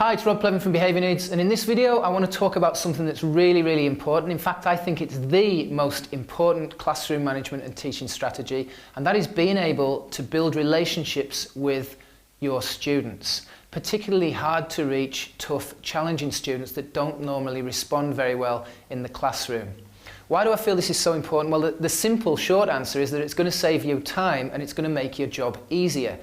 Hi, it's Rob Plevin from Behaviour Needs, and in this video I want to talk about something that's really important. In fact, I think it's the most important classroom management and teaching strategy, and that is being able to build relationships with your students, particularly hard to reach, tough, challenging students that don't normally respond very well in the classroom. Why do I feel this is so important? Well, the simple short answer is that it's going to save you time and it's going to make your job easier.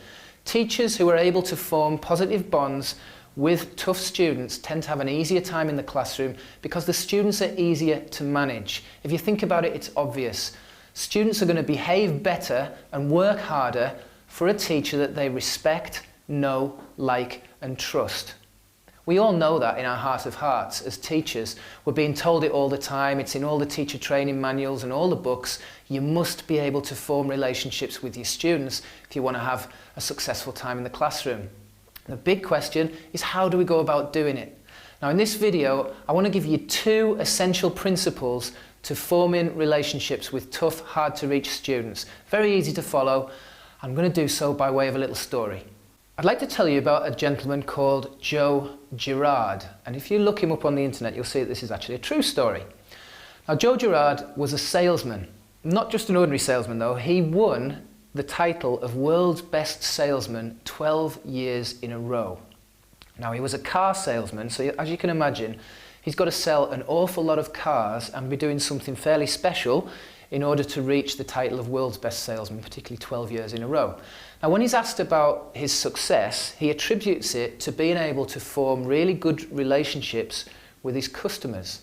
Teachers who are able to form positive bonds with tough students tend to have an easier time in the classroom because the students are easier to manage. If you think about it, it's obvious. Students are going to behave better and work harder for a teacher that they respect, know, like and trust. We all know that in our heart of hearts as teachers. We're being told it all the time. It's in all the teacher training manuals and all the books. You must be able to form relationships with your students if you want to have a successful time in the classroom. The big question is, how do we go about doing it? Now, in this video, I want to give you two essential principles to forming relationships with tough, hard to reach students. Very easy to follow. I'm going to do so by way of a little story. I'd like to tell you about a gentleman called Joe Girard, and if you look him up on the internet, you'll see that this is actually a true story. Now, Joe Girard was a salesman, not just an ordinary salesman though. He won the title of World's Best Salesman 12 years in a row. Now, he was a car salesman, so as you can imagine, he's got to sell an awful lot of cars and be doing something fairly special in order to reach the title of World's Best Salesman, particularly 12 years in a row. Now, when he's asked about his success, he attributes it to being able to form really good relationships with his customers.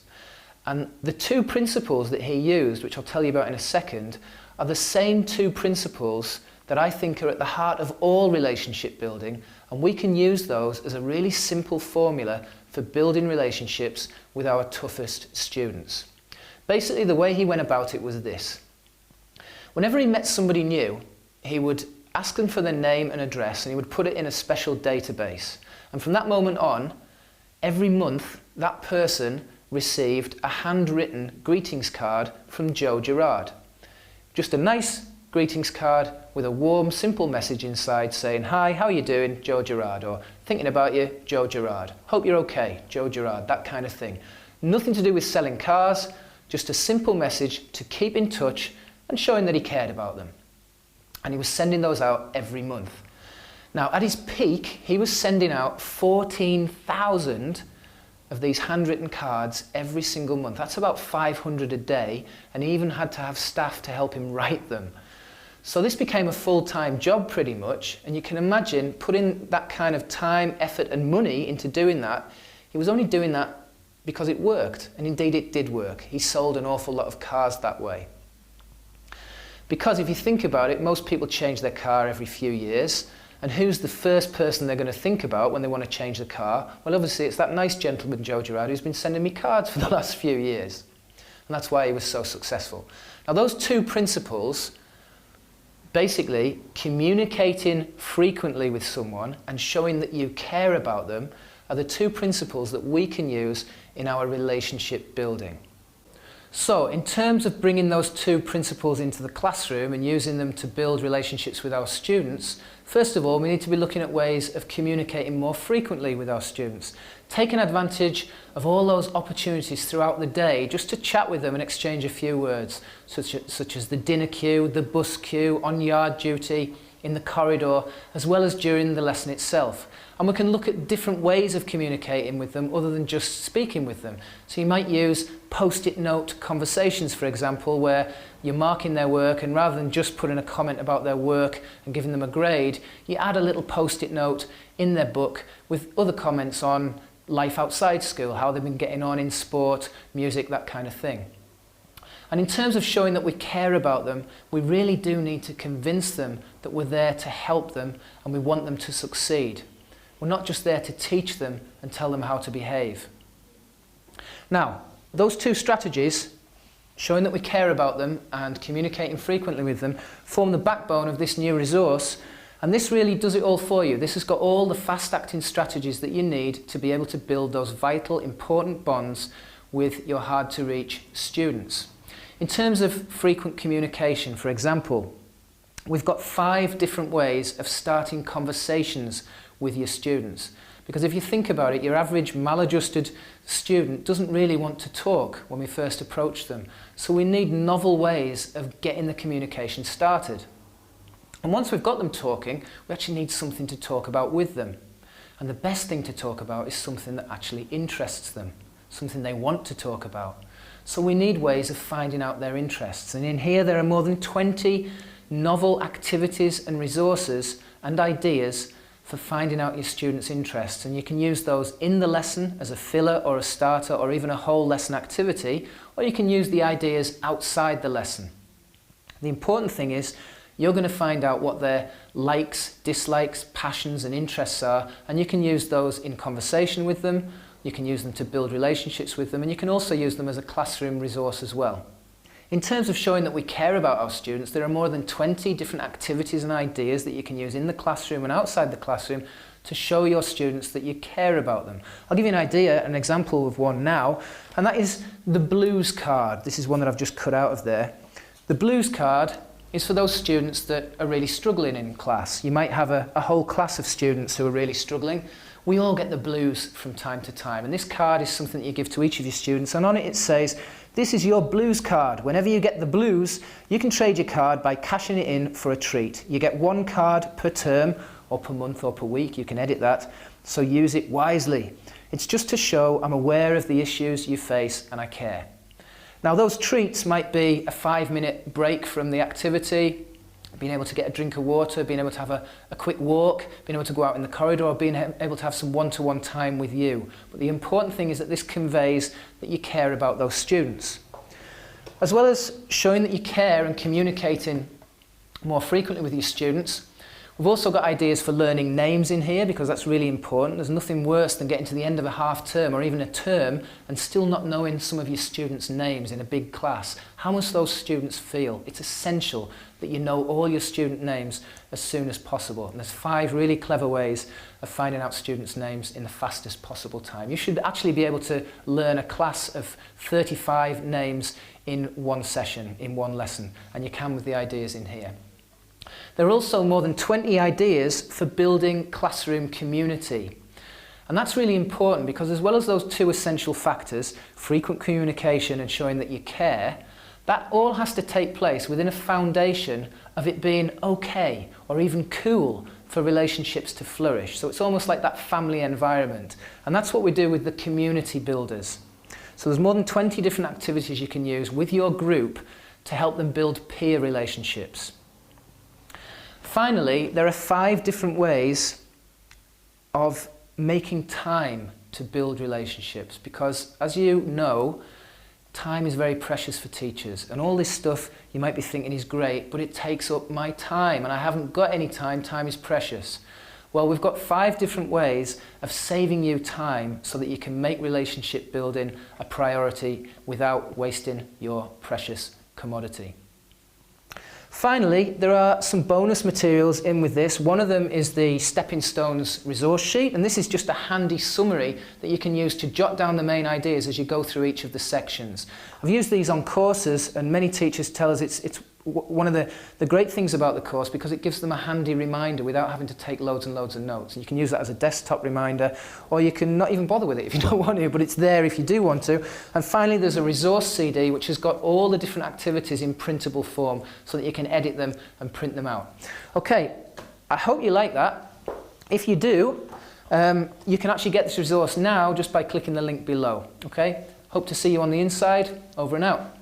And the two principles that he used, which I'll tell you about in a second, are the same two principles that I think are at the heart of all relationship building, and we can use those as a really simple formula for building relationships with our toughest students. Basically, the way he went about it was this. Whenever he met somebody new, he would ask them for their name and address, and he would put it in a special database. And from that moment on, every month, that person received a handwritten greetings card from Joe Girard. Just a nice greetings card with a warm, simple message inside saying, "Hi, how are you doing, Joe Girard?" Or "Thinking about you, Joe Girard. Hope you're okay, Joe Girard," that kind of thing. Nothing to do with selling cars, just a simple message to keep in touch and showing that he cared about them. And he was sending those out every month. Now, at his peak, he was sending out 14,000 of these handwritten cards every single month. That's about 500 a day, and he even had to have staff to help him write them. So this became a full-time job pretty much, and you can imagine putting that kind of time, effort and money into doing that. He was only doing that because it worked, and indeed it did work. He sold an awful lot of cars that way. Because if you think about it, most people change their car every few years, and who's the first person they're going to think about when they want to change the car? Well, obviously it's that nice gentleman, Joe Girard, who's been sending me cards for the last few years. And that's why he was so successful. Now, those two principles, basically communicating frequently with someone and showing that you care about them, are the two principles that we can use in our relationship building. So, in terms of bringing those two principles into the classroom and using them to build relationships with our students, first of all, we need to be looking at ways of communicating more frequently with our students, taking advantage of all those opportunities throughout the day just to chat with them and exchange a few words, such as the dinner queue, the bus queue, on yard duty, in the corridor, as well as during the lesson itself. And we can look at different ways of communicating with them other than just speaking with them. So you might use post-it note conversations, for example, where you're marking their work, and rather than just putting a comment about their work and giving them a grade, you add a little post-it note in their book with other comments on life outside school, how they've been getting on in sport, music, that kind of thing. And in terms of showing that we care about them, we really do need to convince them that we're there to help them and we want them to succeed. We're not just there to teach them and tell them how to behave. Now, those two strategies, showing that we care about them and communicating frequently with them, form the backbone of this new resource, and this really does it all for you. This has got all the fast-acting strategies that you need to be able to build those vital, important bonds with your hard-to-reach students. In terms of frequent communication, for example, we've got 5 different ways of starting conversations with your students. Because if you think about it, your average maladjusted student doesn't really want to talk when we first approach them. So we need novel ways of getting the communication started. And once we've got them talking, we actually need something to talk about with them. And the best thing to talk about is something that actually interests them, something they want to talk about. So we need ways of finding out their interests. And in here there are more than 20 novel activities and resources and ideas for finding out your students' interests. And you can use those in the lesson as a filler or a starter or even a whole lesson activity, or you can use the ideas outside the lesson. The important thing is you're going to find out what their likes, dislikes, passions and interests are, and you can use those in conversation with them, you can use them to build relationships with them, and you can also use them as a classroom resource as well. In terms of showing that we care about our students, there are more than 20 different activities and ideas that you can use in the classroom and outside the classroom to show your students that you care about them. I'll give you an example of one now, and that is the blues card. This is one that I've just cut out of there. The blues card is for those students that are really struggling in class. You might have a whole class of students who are really struggling. We all get the blues from time to time, and this card is something that you give to each of your students, and on it says, this is your blues card. Whenever you get the blues, you can trade your card by cashing it in for a treat. You get one card per term, or per month, or per week. You can edit that, so use it wisely. It's just to show I'm aware of the issues you face and I care. Now those treats might be a 5-minute break from the activity, being able to get a drink of water, being able to have a quick walk, being able to go out in the corridor, or being able to have some one-to-one time with you. But the important thing is that this conveys that you care about those students. As well as showing that you care and communicating more frequently with your students, we've also got ideas for learning names in here, because that's really important. There's nothing worse than getting to the end of a half term or even a term and still not knowing some of your students' names in a big class. How must those students feel? It's essential that you know all your student names as soon as possible. And there's 5 really clever ways of finding out students' names in the fastest possible time. You should actually be able to learn a class of 35 names in one session, in one lesson, and you can with the ideas in here. There are also more than 20 ideas for building classroom community. And that's really important, because as well as those 2 essential factors, frequent communication and showing that you care, that all has to take place within a foundation of it being okay or even cool for relationships to flourish. So it's almost like that family environment. And that's what we do with the community builders. So there's more than 20 different activities you can use with your group to help them build peer relationships. Finally, there are 5 different ways of making time to build relationships, because as you know, time is very precious for teachers, and all this stuff you might be thinking is great, but it takes up my time and I haven't got any time. Time is precious. Well, we've got 5 different ways of saving you time so that you can make relationship building a priority without wasting your precious commodity. Finally, there are some bonus materials in with this. One of them is the Stepping Stones resource sheet, and this is just a handy summary that you can use to jot down the main ideas as you go through each of the sections. I've used these on courses, and many teachers tell us it's one of the great things about the course, because it gives them a handy reminder without having to take loads and loads of notes. And you can use that as a desktop reminder, or you can not even bother with it if you don't want to, but it's there if you do want to. And finally, there's a resource CD which has got all the different activities in printable form so that you can edit them and print them out. Okay, I hope you like that. If you do, you can actually get this resource now just by clicking the link below. Okay, hope to see you on the inside. Over and out.